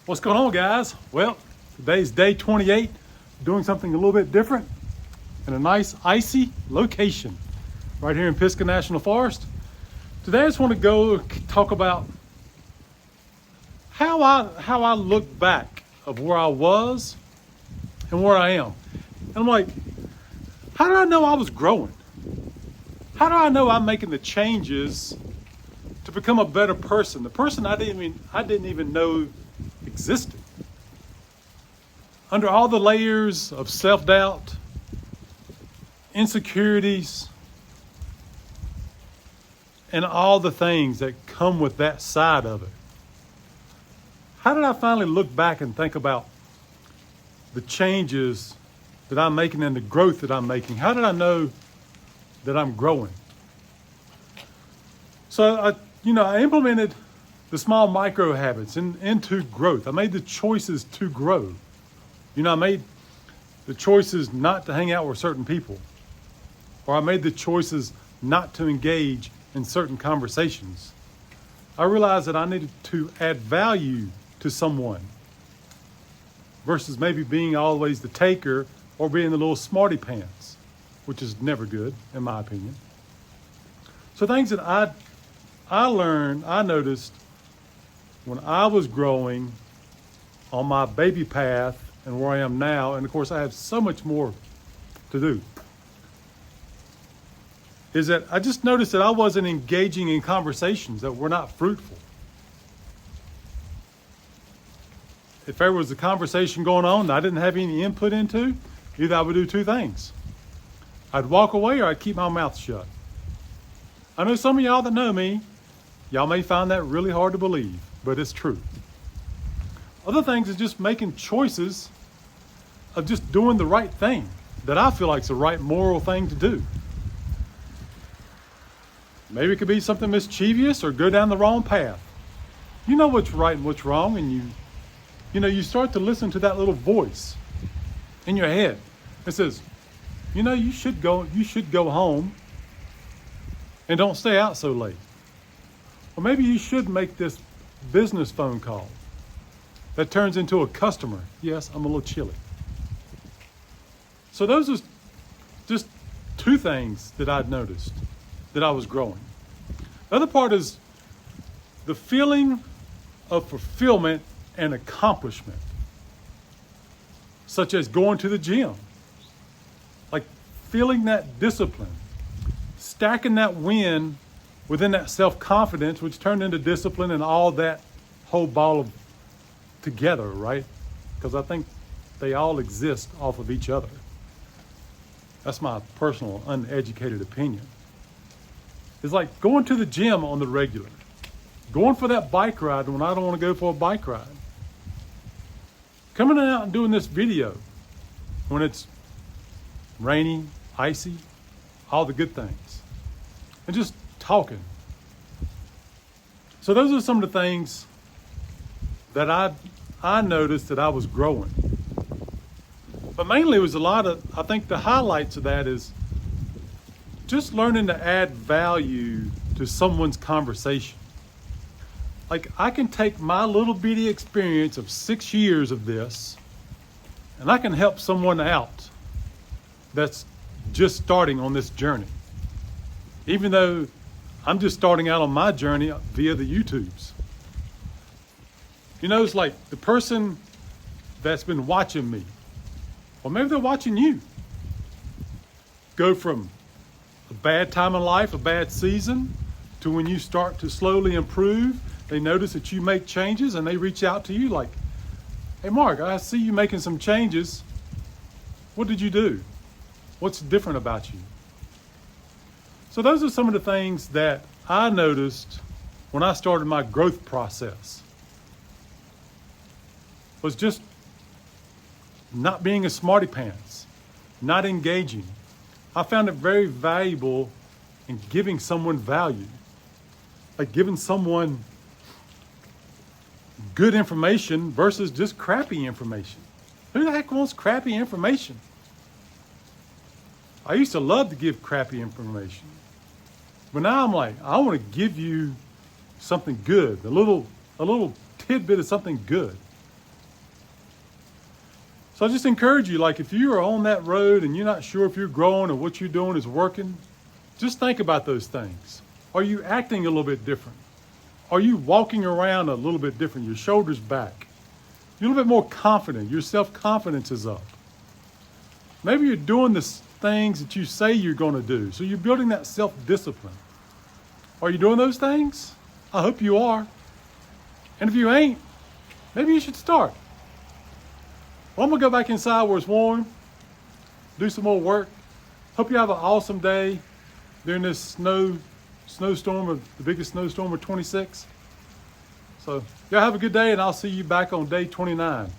What's going on, guys? Well, today's day 28, doing something a little bit different in a nice icy location right here in Pisgah National Forest. Today I just want to go talk about how I look back of where I was and where I am. And I'm like, how do I know I was growing? How do I know I'm making the changes to become a better person? The person I didn't even know existed. Under all the layers of self-doubt, insecurities, and all the things that come with that side of it. How did I finally look back and think about the changes that I'm making and the growth that I'm making? How did I know that I'm growing? So I implemented the small micro habits into growth. I made the choices to grow. I made the choices not to hang out with certain people, or I made the choices not to engage in certain conversations. I realized that I needed to add value to someone versus maybe being always the taker or being the little smarty pants, which is never good in my opinion. So things that I learned, I noticed when I was growing on my baby path and where I am now, and of course I have so much more to do, is that I just noticed that I wasn't engaging in conversations that were not fruitful. If there was a conversation going on that I didn't have any input into, either I would do two things. I'd walk away or I'd keep my mouth shut. I know some of y'all that know me, y'all may find that really hard to believe, but it's true. Other things is just making choices of just doing the right thing that I feel like is the right moral thing to do. Maybe it could be something mischievous or go down the wrong path. You know what's right and what's wrong, and you start to listen to that little voice in your head that says, you should go home and don't stay out so late. Or maybe you should make this business phone call that turns into a customer. Yes, I'm a little chilly. So those are just two things that I'd noticed that I was growing. The other part is the feeling of fulfillment and accomplishment, such as going to the gym, like feeling that discipline, stacking that win within that self-confidence, which turned into discipline and all that whole ball of together, right? Because I think they all exist off of each other. That's my personal uneducated opinion. It's like going to the gym on the regular, going for that bike ride when I don't want to go for a bike ride, coming out and doing this video when it's rainy, icy, all the good things, and just talking. So those are some of the things that I noticed that I was growing. But mainly it was I think the highlights of that is just learning to add value to someone's conversation. Like I can take my little bitty experience of 6 years of this, and I can help someone out that's just starting on this journey. Even though I'm just starting out on my journey via the YouTubes. It's like the person that's been watching me, or maybe they're watching you, go from a bad time in life, a bad season, to when you start to slowly improve. They notice that you make changes and they reach out to you like, hey Mark, I see you making some changes. What did you do? What's different about you? So those are some of the things that I noticed when I started my growth process. Was just not being a smarty pants, not engaging. I found it very valuable in giving someone value, like giving someone good information versus just crappy information. Who the heck wants crappy information? I used to love to give crappy information, but now I'm like, I want to give you something good, a little tidbit of something good. So I just encourage you, like if you are on that road and you're not sure if you're growing or what you're doing is working, just think about those things. Are you acting a little bit different? Are you walking around a little bit different? Your shoulders back. You're a little bit more confident. Your self-confidence is up. Maybe you're doing the things that you say you're going to do. So you're building that self-discipline. Are you doing those things? I hope you are. And if you ain't, maybe you should start. Well, I'm going to go back inside where it's warm, do some more work. Hope you have an awesome day during this snowstorm, of the biggest snowstorm of 26. So y'all have a good day, and I'll see you back on day 29.